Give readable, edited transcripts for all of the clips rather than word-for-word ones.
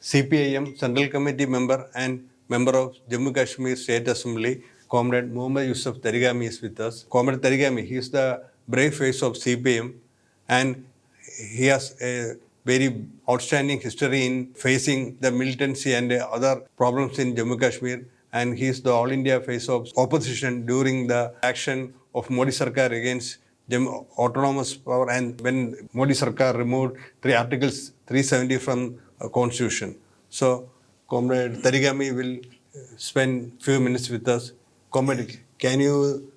CPIM Central Committee member and member of Jammu Kashmir State Assembly, Comrade Mohammad Yousuf Tarigami is with us. Comrade Tarigami, he is the brave face of CPIM and he has a very outstanding history in facing the militancy and other problems in Jammu Kashmir, and he is the All India face of opposition during the action of Modi Sarkar against autonomous power, and when Modi Sarkar removed Articles 370 from Constitution. So, Comrade Tarigami will spend few minutes with us. Comrade, can you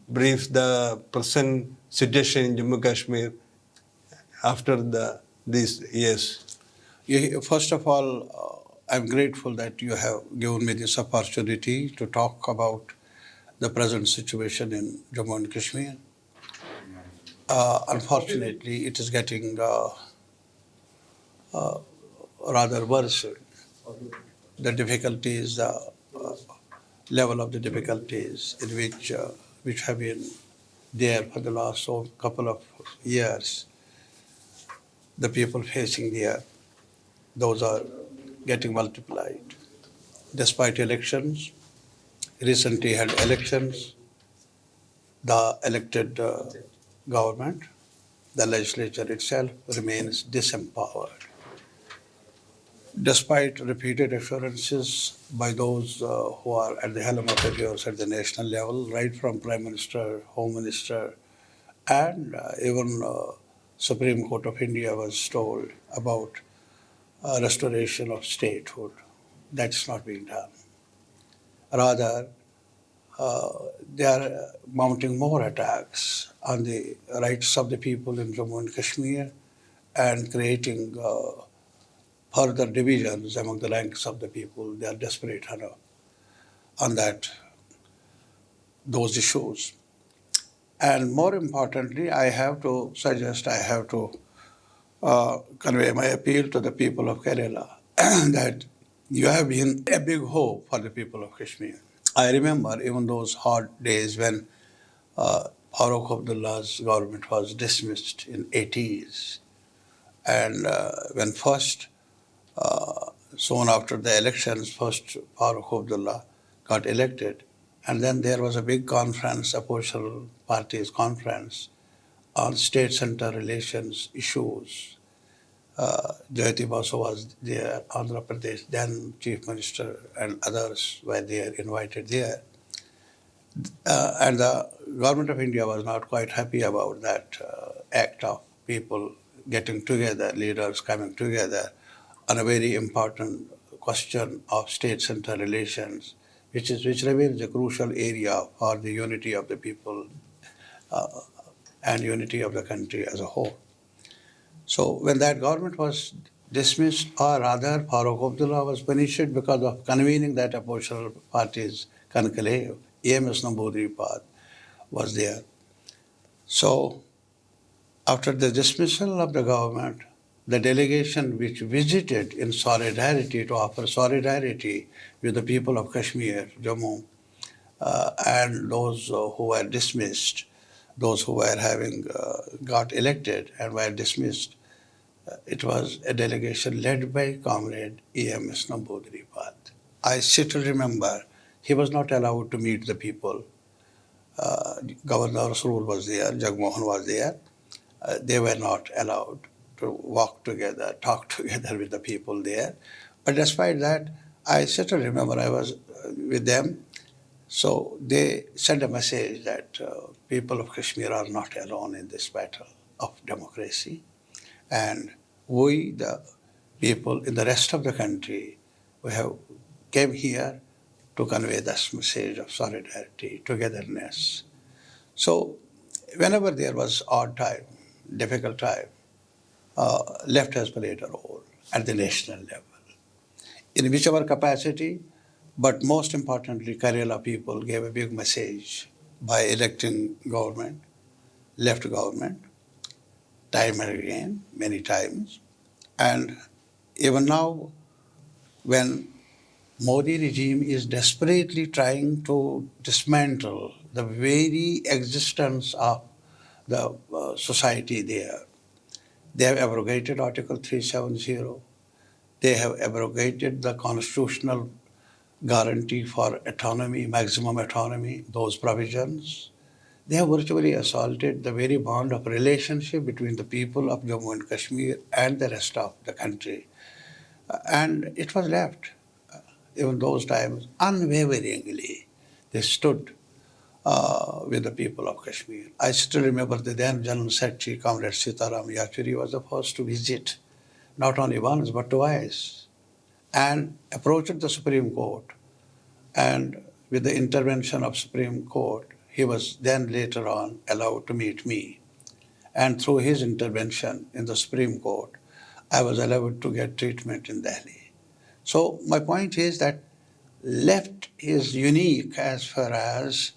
brief the present situation in Jammu Kashmir after these years? First of all, I'm grateful that you have given me this opportunity to talk about the present situation in Jammu and Kashmir. Unfortunately, it is getting rather worse. The difficulties, the level of the difficulties in which have been there for the last couple of years, the people facing there, those are getting multiplied. Despite elections, recently had elections, the elected government, the legislature itself remains disempowered. Despite repeated assurances by those who are at the helm of affairs at the national level, right from Prime Minister, Home Minister, and even Supreme Court of India was told about restoration of statehood. That's not being done. Rather, they are mounting more attacks on the rights of the people in Jammu and Kashmir and creating further divisions among the ranks of the people. They are desperate on those issues. And more importantly, I have to convey my appeal to the people of Kerala that you have been a big hope for the people of Kashmir. I remember even those hard days when Farooq Abdullah's government was dismissed in 80s. And when first, soon after the elections, first Farooq Abdullah got elected. And then there was a big conference, opposition parties conference on state-center relations issues. Jayati Basu was there, Andhra Pradesh, then Chief Minister and others were there, invited there. And the government of India was not quite happy about that act of people getting together, leaders coming together on a very important question of state-center relations, which remains a crucial area for the unity of the people and unity of the country as a whole. So when that government was dismissed, or rather Farooq Abdullah was punished because of convening that opposition party's conclave, EMS Namboodiripad was there. So after the dismissal of the government, the delegation which visited in solidarity to offer solidarity with the people of Kashmir, Jammu, and those who were dismissed, those who were having got elected and were dismissed, it was a delegation led by Comrade EMS Namboodiripad. I still remember he was not allowed to meet the people. Governor Rasrool was there, Jagmohan was there. They were not allowed to walk together, talk together with the people there. But despite that, I still remember I was with them. So they sent a message that people of Kashmir are not alone in this battle of democracy. And we, the people in the rest of the country, we have came here to convey this message of solidarity, togetherness. So whenever there was odd time, difficult time, left has played a role at the national level. In whichever capacity, but most importantly, Kerala people gave a big message by electing government, left government, time and again, many times. And even now, when Modi regime is desperately trying to dismantle the very existence of the society there, they have abrogated Article 370. They have abrogated the constitutional guarantee for autonomy, maximum autonomy, those provisions. They have virtually assaulted the very bond of relationship between the people of Jammu and Kashmir and the rest of the country. And it was left, even those times, unwaveringly. They stood with the people of Kashmir. I still remember the then General Secretary, Comrade Sitaram Yachuri, was the first to visit, not only once but twice, and approached the Supreme Court. And with the intervention of Supreme Court, he was then later on allowed to meet me. And through his intervention in the Supreme Court, I was allowed to get treatment in Delhi. So my point is that left is unique as far as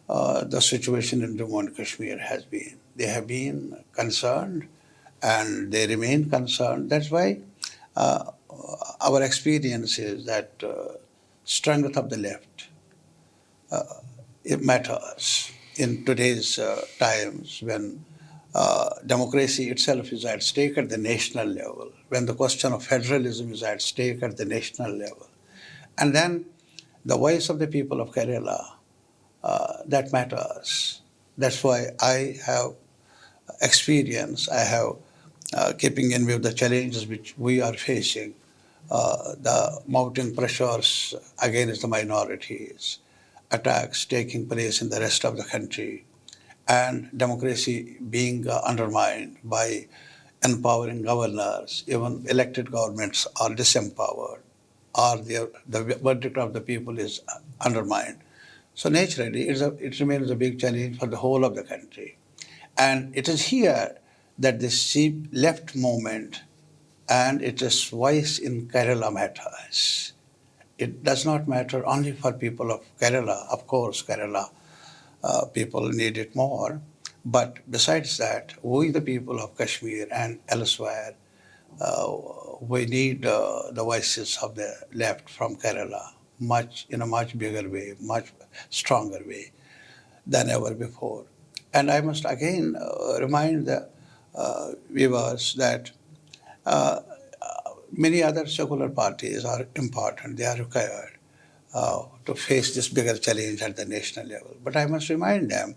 the situation in Jammu and Kashmir has been. They have been concerned and they remain concerned. That's why our experience is that strength of the left, it matters in today's times when democracy itself is at stake at the national level, when the question of federalism is at stake at the national level. And then the voice of the people of Kerala, that matters. That's why I have experience, I have, keeping in view the challenges which we are facing, the mounting pressures against the minorities, attacks taking place in the rest of the country, and democracy being undermined by empowering governors, even elected governments are disempowered, or the verdict of the people is undermined. So naturally, it remains a big challenge for the whole of the country. And it is here that this left movement and its voice in Kerala matters. It does not matter only for people of Kerala. Of course, Kerala people need it more. But besides that, we, the people of Kashmir and elsewhere, we need the voices of the left from Kerala in a much bigger way, much stronger way than ever before. And I must again remind the viewers that many other secular parties are important, they are required to face this bigger challenge at the national level. But I must remind them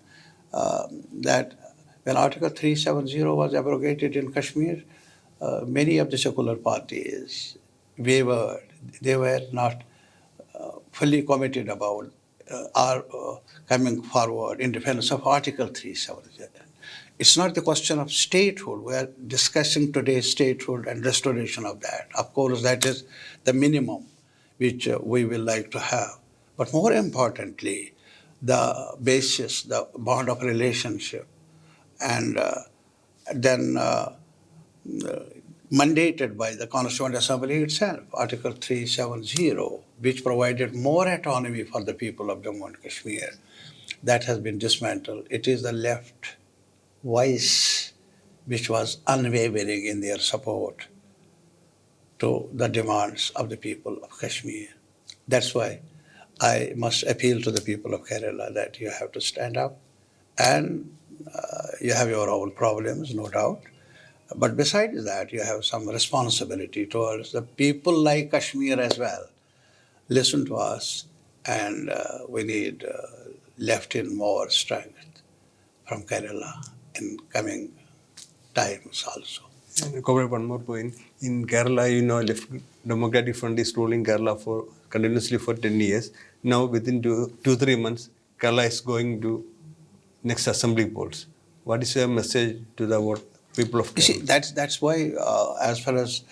that when Article 370 was abrogated in Kashmir, many of the secular parties wavered. They were not fully committed about coming forward in defense of Article 370. It's not the question of statehood. We are discussing today statehood and restoration of that. Of course, that is the minimum which we will like to have. But more importantly, the basis, the bond of relationship, and then mandated by the Constituent Assembly itself, Article 370, which provided more autonomy for the people of Jammu and Kashmir. That has been dismantled. It is the left voice which was unwavering in their support to the demands of the people of Kashmir. That's why I must appeal to the people of Kerala that you have to stand up, and you have your own problems, no doubt. But besides that, you have some responsibility towards the people like Kashmir as well. Listen to us, and we need left in more strength from Kerala in coming times also. And cover one more point. In Kerala, Left Democratic Front is ruling Kerala continuously for 10 years. Now, within 2-3 months, Kerala is going to next assembly polls. What is your message to the people of Kerala? You see, that's why, as far as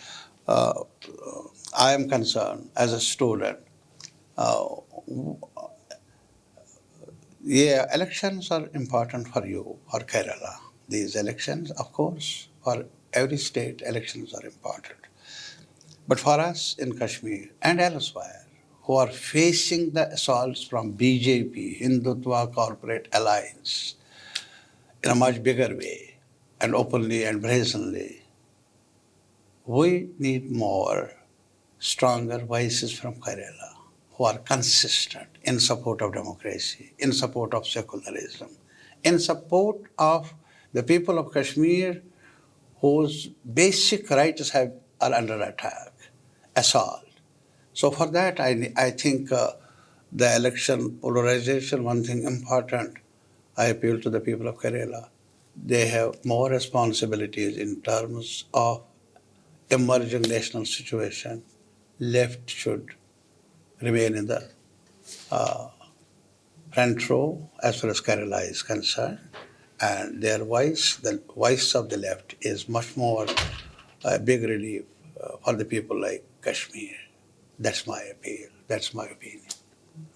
I am concerned, as a student, elections are important for you, for Kerala. These elections, of course, for every state, elections are important. But for us in Kashmir and elsewhere, who are facing the assaults from BJP, Hindutva corporate alliance, in a much bigger way, and openly and brazenly, we need more stronger voices from Kerala who are consistent in support of democracy, in support of secularism, in support of the people of Kashmir whose basic rights are under attack. assault. So for that, I think the election polarization, one thing important, I appeal to the people of Kerala. They have more responsibilities in terms of emerging national situation. Left should remain in the front row as far as Kerala is concerned, and their voice, the voice of the left, is much more big relief for the people like Kashmir. That's my appeal. That's my opinion.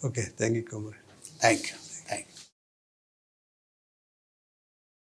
Okay, thank you, Comrade. Thank you. Thank you.